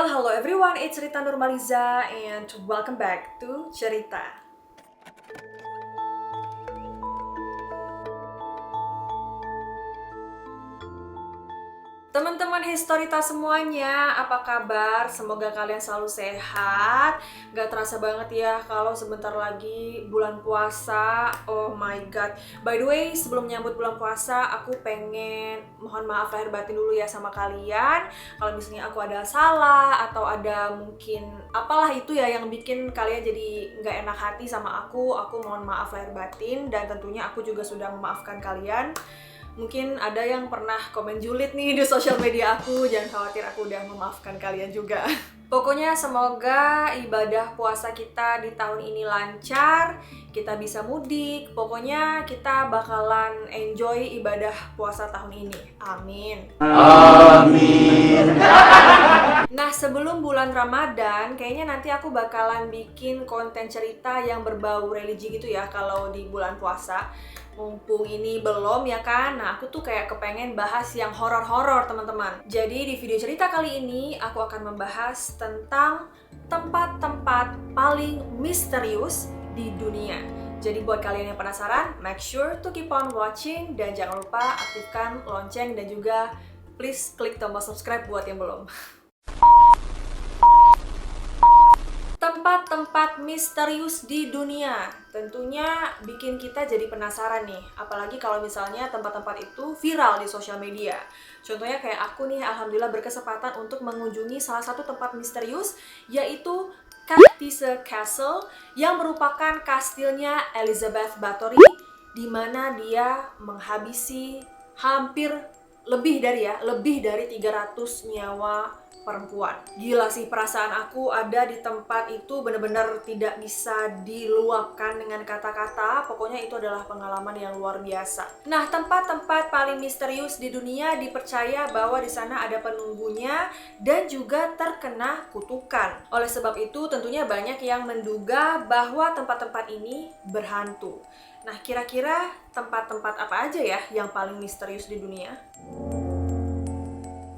Hello everyone, it's Rita Nurmaliza and welcome back to Cerita. Teman-teman Historita semuanya, apa kabar? Semoga kalian selalu sehat. Gak terasa banget ya kalau sebentar lagi bulan puasa. Oh my god. By the way, sebelum menyambut bulan puasa, aku pengen mohon maaf lahir batin dulu ya sama kalian. Kalau misalnya aku ada salah atau ada mungkin apalah itu ya yang bikin kalian jadi gak enak hati sama aku mohon maaf lahir batin. Dan tentunya aku juga sudah memaafkan kalian. Mungkin ada yang pernah komen julid nih di sosial media aku, jangan khawatir, aku udah memaafkan kalian juga. Pokoknya semoga ibadah puasa kita di tahun ini lancar, kita bisa mudik, pokoknya kita bakalan enjoy ibadah puasa tahun ini. Amin. Amin. Nah, sebelum bulan Ramadan, kayaknya nanti aku bakalan bikin konten cerita yang berbau religi gitu ya kalau di bulan puasa. Mumpung ini belum ya kan, nah aku tuh kayak kepengen bahas yang horor-horor teman-teman. Jadi di video cerita kali ini aku akan membahas tentang tempat-tempat paling misterius di dunia. Jadi buat kalian yang penasaran, make sure to keep on watching dan jangan lupa aktifkan lonceng dan juga please klik tombol subscribe buat yang belum. Tempat-tempat misterius di dunia tentunya bikin kita jadi penasaran nih, apalagi kalau misalnya tempat-tempat itu viral di sosial media. Contohnya kayak aku nih, alhamdulillah berkesempatan untuk mengunjungi salah satu tempat misterius, yaitu Kastise Castle yang merupakan kastilnya Elizabeth Bathory, di mana dia menghabisi hampir lebih dari 300 nyawa perempuan. Gila sih, perasaan aku ada di tempat itu bener-bener tidak bisa diluapkan dengan kata-kata. Pokoknya itu adalah pengalaman yang luar biasa. Nah, tempat-tempat paling misterius di dunia dipercaya bahwa di sana ada penunggunya dan juga terkena kutukan. Oleh sebab itu, tentunya banyak yang menduga bahwa tempat-tempat ini berhantu. Nah, kira-kira tempat-tempat apa aja ya yang paling misterius di dunia?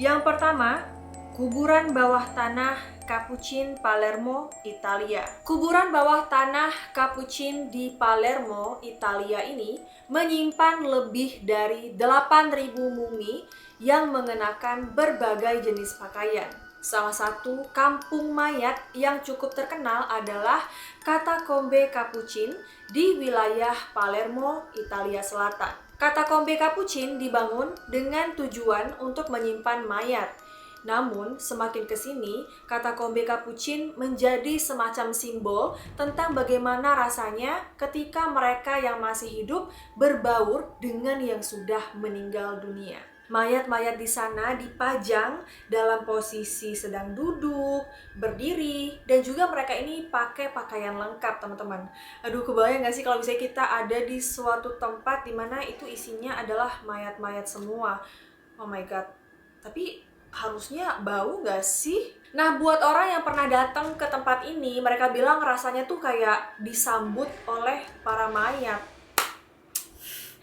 Yang pertama, kuburan bawah tanah Capucin, Palermo, Italia. Kuburan bawah tanah Capucin di Palermo, Italia ini menyimpan lebih dari 8.000 mumi yang mengenakan berbagai jenis pakaian. Salah satu kampung mayat yang cukup terkenal adalah Katakombe Capucin di wilayah Palermo, Italia Selatan. Katakombe Capucin dibangun dengan tujuan untuk menyimpan mayat. Namun, semakin kesini, Katakombe Capucin menjadi semacam simbol tentang bagaimana rasanya ketika mereka yang masih hidup berbaur dengan yang sudah meninggal dunia. Mayat-mayat di sana dipajang dalam posisi sedang duduk, berdiri, dan juga mereka ini pakai pakaian lengkap, teman-teman. Aduh, kebayang gak sih kalau misalnya kita ada di suatu tempat di mana itu isinya adalah mayat-mayat semua? Oh my god. Tapi harusnya bau gak sih? Nah, buat orang yang pernah datang ke tempat ini, mereka bilang rasanya tuh kayak disambut oleh para mayat.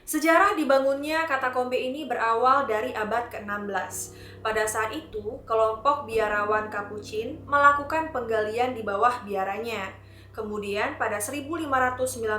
Sejarah dibangunnya katakombe ini berawal dari abad ke-16. Pada saat itu, kelompok biarawan Capucin melakukan penggalian di bawah biaranya. Kemudian pada 1599,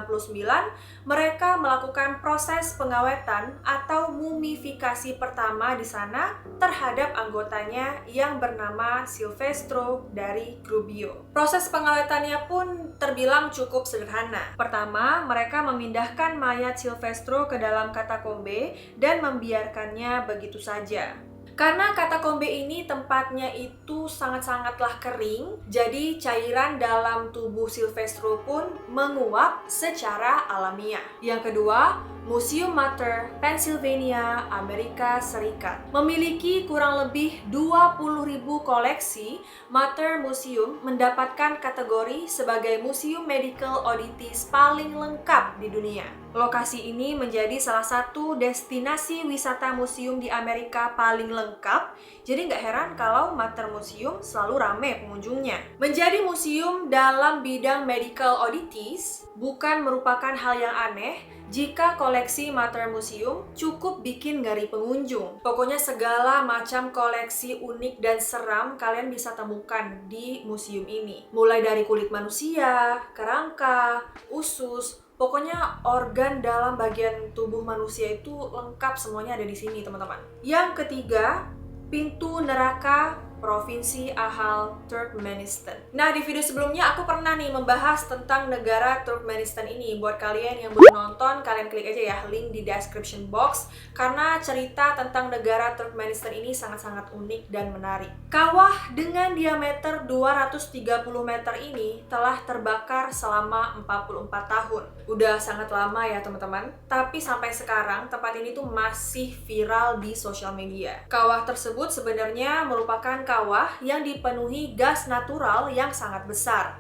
mereka melakukan proses pengawetan atau mumifikasi pertama di sana terhadap anggotanya yang bernama Silvestro dari Gubbio. Proses pengawetannya pun terbilang cukup sederhana. Pertama, mereka memindahkan mayat Silvestro ke dalam katakombe dan membiarkannya begitu saja. Karena katakombe ini tempatnya itu sangat-sangatlah kering, jadi cairan dalam tubuh Silvestro pun menguap secara alamiah. Yang kedua, Museum Mater, Pennsylvania, Amerika Serikat. Memiliki kurang lebih 20.000 koleksi, Mater Museum mendapatkan kategori sebagai museum medical oddities paling lengkap di dunia. Lokasi ini menjadi salah satu destinasi wisata museum di Amerika paling lengkap, jadi nggak heran kalau Mater Museum selalu ramai pengunjungnya. Menjadi museum dalam bidang medical oddities bukan merupakan hal yang aneh, Jika koleksi Mater Museum cukup bikin ngeri pengunjung. Pokoknya segala macam koleksi unik dan seram kalian bisa temukan di museum ini. Mulai dari kulit manusia, kerangka, usus, pokoknya organ dalam bagian tubuh manusia itu lengkap, semuanya ada di sini, teman-teman. Yang ketiga, pintu neraka Provinsi Ahal Turkmenistan. Nah, di video sebelumnya aku pernah nih membahas tentang negara Turkmenistan ini. Buat kalian yang belum nonton, kalian klik aja ya link di description box, karena cerita tentang negara Turkmenistan ini sangat-sangat unik dan menarik. Kawah dengan diameter 230 meter ini telah terbakar selama 44 tahun. Udah sangat lama ya teman-teman, tapi sampai sekarang tempat ini tuh masih viral di sosial media. Kawah tersebut sebenarnya merupakan kawah yang dipenuhi gas natural yang sangat besar.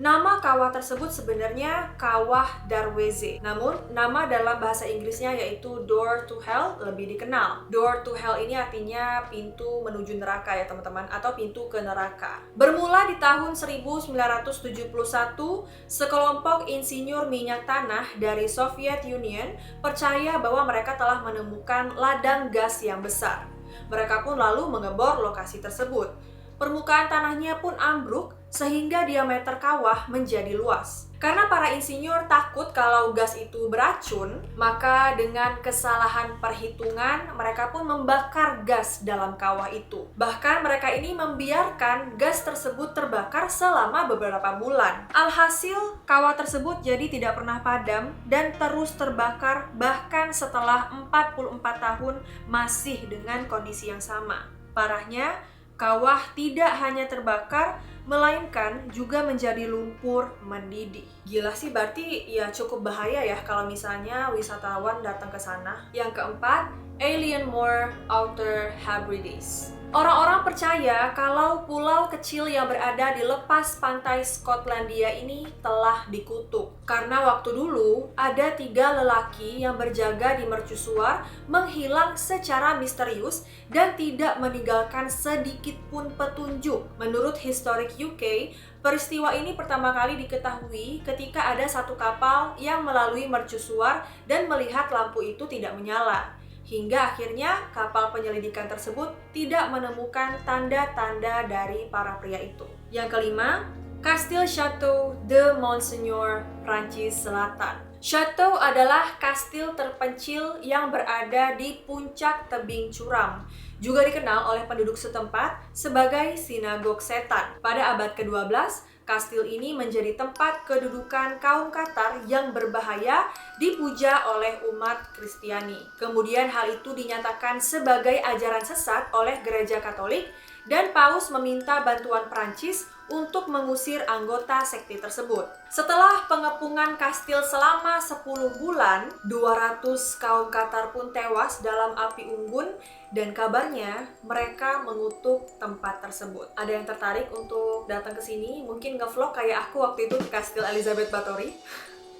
Nama kawah tersebut sebenarnya Kawah Darweze. Namun, nama dalam bahasa Inggrisnya yaitu Door to Hell lebih dikenal. Door to Hell ini artinya pintu menuju neraka ya teman-teman, atau pintu ke neraka. Bermula di tahun 1971, sekelompok insinyur minyak tanah dari Soviet Union percaya bahwa mereka telah menemukan ladang gas yang besar. Mereka pun lalu mengebor lokasi tersebut. Permukaan tanahnya pun ambruk sehingga diameter kawah menjadi luas. Karena para insinyur takut kalau gas itu beracun, maka dengan kesalahan perhitungan mereka pun membakar gas dalam kawah itu. Bahkan mereka ini membiarkan gas tersebut terbakar selama beberapa bulan. Alhasil, kawah tersebut jadi tidak pernah padam dan terus terbakar bahkan setelah 44 tahun masih dengan kondisi yang sama. Parahnya, kawah tidak hanya terbakar, melainkan juga menjadi lumpur mendidih. Gila sih, berarti ya cukup bahaya ya kalau misalnya wisatawan datang ke sana. Yang keempat, Alienmore Outer Hebrides. Orang-orang percaya kalau pulau kecil yang berada di lepas pantai Skotlandia ini telah dikutuk. Karena waktu dulu ada 3 lelaki yang berjaga di mercusuar menghilang secara misterius dan tidak meninggalkan sedikit pun petunjuk. Menurut Historic UK, peristiwa ini pertama kali diketahui ketika ada satu kapal yang melalui mercusuar dan melihat lampu itu tidak menyala. Hingga akhirnya kapal penyelidikan tersebut tidak menemukan tanda-tanda dari para pria itu. Yang kelima, Kastil Chateau de Monseigneur, Prancis Selatan. Chateau adalah kastil terpencil yang berada di puncak tebing curam. Juga dikenal oleh penduduk setempat sebagai sinagog setan. Pada abad ke-12, kastil ini menjadi tempat kedudukan kaum Tatar yang berbahaya dipuja oleh umat Kristiani. Kemudian hal itu dinyatakan sebagai ajaran sesat oleh Gereja Katolik dan Paus meminta bantuan Prancis untuk mengusir anggota sekte tersebut. Setelah pengepungan kastil selama 10 bulan, 200 kaum Tatar pun tewas dalam api unggun dan kabarnya mereka mengutuk tempat tersebut. Ada yang tertarik untuk datang ke sini? Mungkin nge-vlog kayak aku waktu itu ke Kastil Elizabeth Bathory.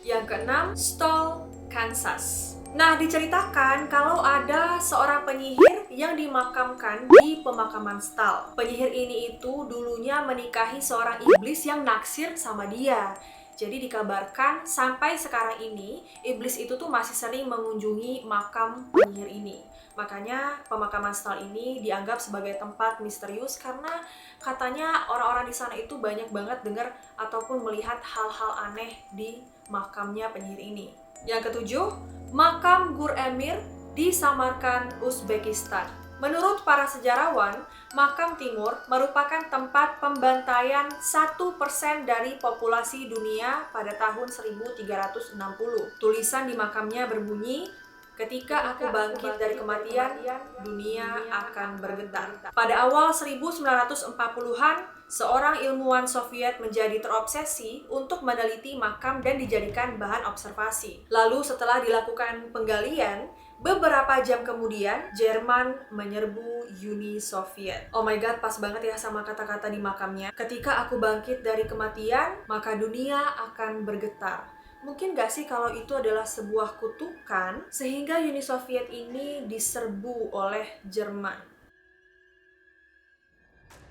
Yang keenam, Stall, Kansas. Nah, diceritakan kalau ada seorang penyihir yang dimakamkan di pemakaman Stall. Penyihir ini itu dulunya menikahi seorang iblis yang naksir sama dia. Jadi dikabarkan sampai sekarang ini, iblis itu tuh masih sering mengunjungi makam penyihir ini. Makanya pemakaman Stall ini dianggap sebagai tempat misterius karena katanya orang-orang di sana itu banyak banget dengar ataupun melihat hal-hal aneh di makamnya penyihir ini. Yang ketujuh, makam Gur Emir di Samarkand, Uzbekistan. Menurut para sejarawan, makam timur merupakan tempat pembantaian 1% dari populasi dunia pada tahun 1360. Tulisan di makamnya berbunyi, "Ketika aku bangkit dari kematian, dunia akan bergetar." Pada awal 1940-an, seorang ilmuwan Soviet menjadi terobsesi untuk meneliti makam dan dijadikan bahan observasi. Lalu setelah dilakukan penggalian, beberapa jam kemudian, Jerman menyerbu Uni Soviet. Oh my god, pas banget ya sama kata-kata di makamnya. Ketika aku bangkit dari kematian, maka dunia akan bergetar. Mungkin gak sih kalau itu adalah sebuah kutukan sehingga Uni Soviet ini diserbu oleh Jerman.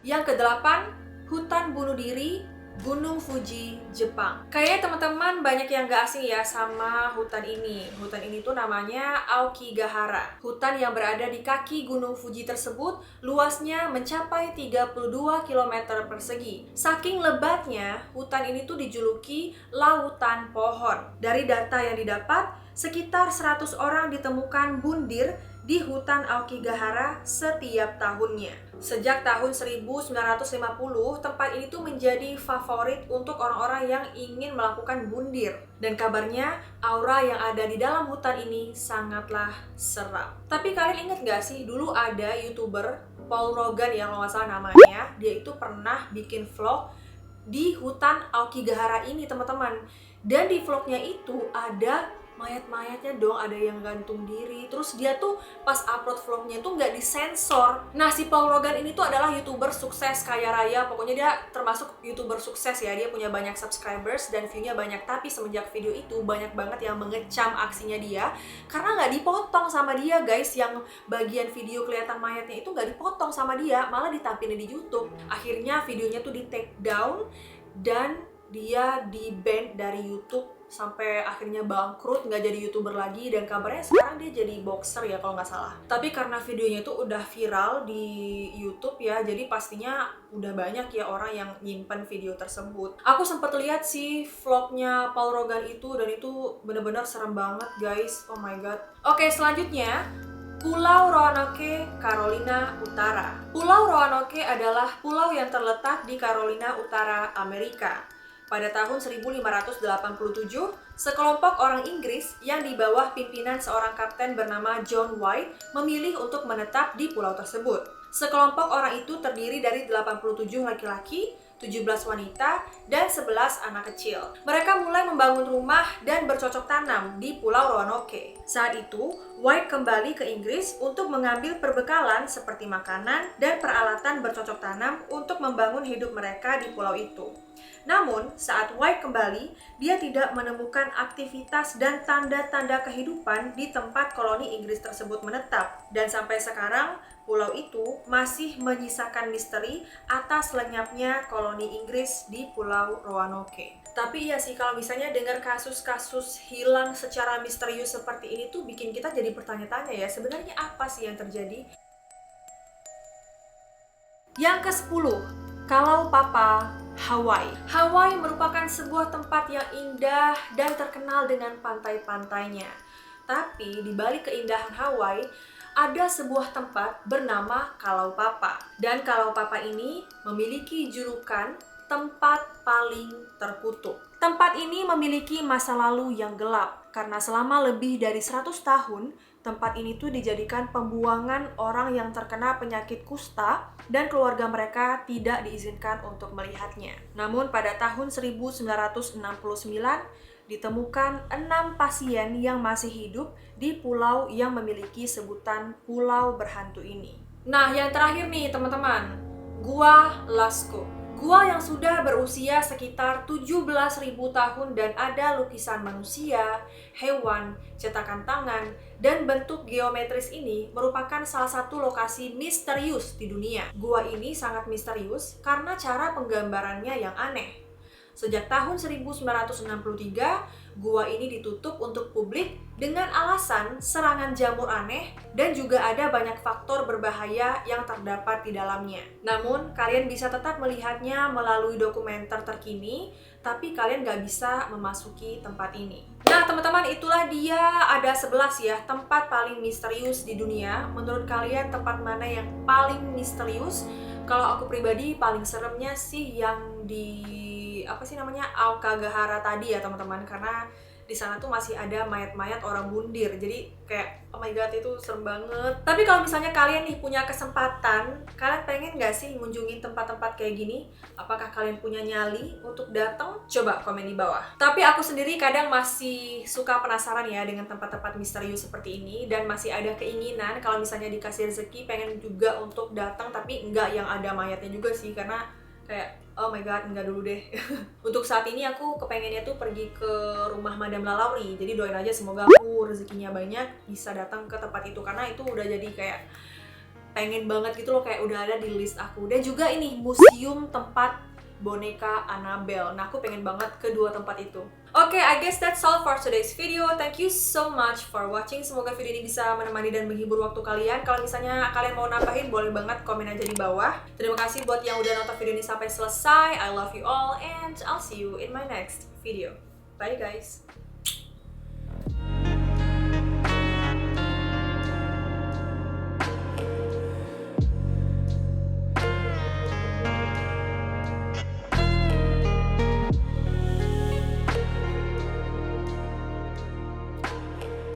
Yang kedelapan, hutan bunuh diri Gunung Fuji, Jepang. Kayaknya teman-teman banyak yang gak asing ya sama hutan ini. Hutan ini tuh namanya Aokigahara. Hutan yang berada di kaki Gunung Fuji tersebut luasnya mencapai 32 km persegi. Saking lebatnya, hutan ini tuh dijuluki lautan pohon. Dari data yang didapat, sekitar 100 orang ditemukan bundir di hutan Aokigahara setiap tahunnya. Sejak tahun 1950, tempat ini tuh menjadi favorit untuk orang-orang yang ingin melakukan bundir. Dan kabarnya, aura yang ada di dalam hutan ini sangatlah seram. Tapi kalian ingat gak sih, dulu ada YouTuber, Paul Rogan ya kalau nggak salah namanya, dia itu pernah bikin vlog di hutan Aokigahara ini, teman-teman. Dan di vlognya itu ada mayat-mayatnya dong, ada yang gantung diri. Terus dia tuh pas upload vlognya tuh nggak disensor. Nah, si Paul Rogan ini tuh adalah YouTuber sukses kaya raya. Pokoknya dia termasuk YouTuber sukses ya. Dia punya banyak subscribers dan view-nya banyak. Tapi semenjak video itu banyak banget yang mengecam aksinya dia karena nggak dipotong sama dia, guys. Yang bagian video kelihatan mayatnya itu nggak dipotong sama dia, malah ditampilin di YouTube. Akhirnya videonya tuh di take down dan dia di-ban dari YouTube sampai akhirnya bangkrut, nggak jadi YouTuber lagi, dan kabarnya sekarang dia jadi boxer ya kalau nggak salah. Tapi karena videonya itu udah viral di YouTube ya, jadi pastinya udah banyak ya orang yang nyimpen video tersebut. Aku sempet lihat sih vlognya Paul Rogan itu, dan itu bener-bener serem banget guys, oh my god. Oke, selanjutnya Pulau Roanoke, Carolina Utara. Pulau Roanoke adalah pulau yang terletak di Carolina Utara, Amerika. Pada tahun 1587, sekelompok orang Inggris yang di bawah pimpinan seorang kapten bernama John White memilih untuk menetap di pulau tersebut. Sekelompok orang itu terdiri dari 87 laki-laki, 17 wanita, dan 11 anak kecil. Mereka mulai membangun rumah dan bercocok tanam di Pulau Roanoke. Saat itu, White kembali ke Inggris untuk mengambil perbekalan seperti makanan dan peralatan bercocok tanam untuk membangun hidup mereka di pulau itu. Namun, saat White kembali, dia tidak menemukan aktivitas dan tanda-tanda kehidupan di tempat koloni Inggris tersebut menetap. Dan sampai sekarang, pulau itu masih menyisakan misteri atas lenyapnya koloni Inggris di Pulau Roanoke. Tapi ya sih, kalau misalnya dengar kasus-kasus hilang secara misterius seperti ini tuh bikin kita jadi bertanya-tanya ya, sebenarnya apa sih yang terjadi? Yang ke-10, Kalaupapa, Hawaii. Hawaii merupakan sebuah tempat yang indah dan terkenal dengan pantai-pantainya. Tapi di balik keindahan Hawaii, ada sebuah tempat bernama Kalaupapa. Dan Kalaupapa ini memiliki julukan tempat paling terkutuk. Tempat ini memiliki masa lalu yang gelap karena selama lebih dari 100 tahun, tempat ini tuh dijadikan pembuangan orang yang terkena penyakit kusta dan keluarga mereka tidak diizinkan untuk melihatnya. Namun pada tahun 1969 ditemukan 6 pasien yang masih hidup di pulau yang memiliki sebutan Pulau Berhantu ini. Nah, yang terakhir nih teman-teman, Gua Lascaux. Gua yang sudah berusia sekitar 17.000 tahun dan ada lukisan manusia, hewan, cetakan tangan, dan bentuk geometris ini merupakan salah satu lokasi misterius di dunia. Gua ini sangat misterius karena cara penggambarannya yang aneh. Sejak tahun 1963, gua ini ditutup untuk publik dengan alasan serangan jamur aneh dan juga ada banyak faktor berbahaya yang terdapat di dalamnya. Namun, kalian bisa tetap melihatnya melalui dokumenter terkini, tapi kalian gak bisa memasuki tempat ini. Nah, teman-teman, itulah dia ada 11 ya tempat paling misterius di dunia. Menurut kalian tempat mana yang paling misterius? Kalau aku pribadi paling seremnya sih yang di Aokigahara tadi ya teman-teman, karena di sana tuh masih ada mayat-mayat orang bundir. Jadi kayak oh my god, itu serem banget. Tapi kalau misalnya kalian nih punya kesempatan, kalian pengen gak sih ngunjungin tempat-tempat kayak gini? Apakah kalian punya nyali untuk datang? Coba komen di bawah. Tapi aku sendiri kadang masih suka penasaran ya dengan tempat-tempat misterius seperti ini, dan masih ada keinginan kalau misalnya dikasih rezeki pengen juga untuk datang, tapi enggak yang ada mayatnya juga sih, karena kayak oh my god, enggak dulu deh. Untuk saat ini aku kepengennya tuh pergi ke rumah Madame Lalaurie. Jadi doain aja semoga aku rezekinya banyak bisa datang ke tempat itu, karena itu udah jadi kayak pengen banget gitu loh, kayak udah ada di list aku. Dan juga ini museum tempat boneka Annabelle. Nah, aku pengen banget kedua tempat itu. Oke, I guess that's all for today's video. Thank you so much for watching. Semoga video ini bisa menemani dan menghibur waktu kalian. Kalau misalnya kalian mau nambahin, boleh banget komen aja di bawah. Terima kasih buat yang udah nonton video ini sampai selesai. I love you all and I'll see you in my next video. Bye guys.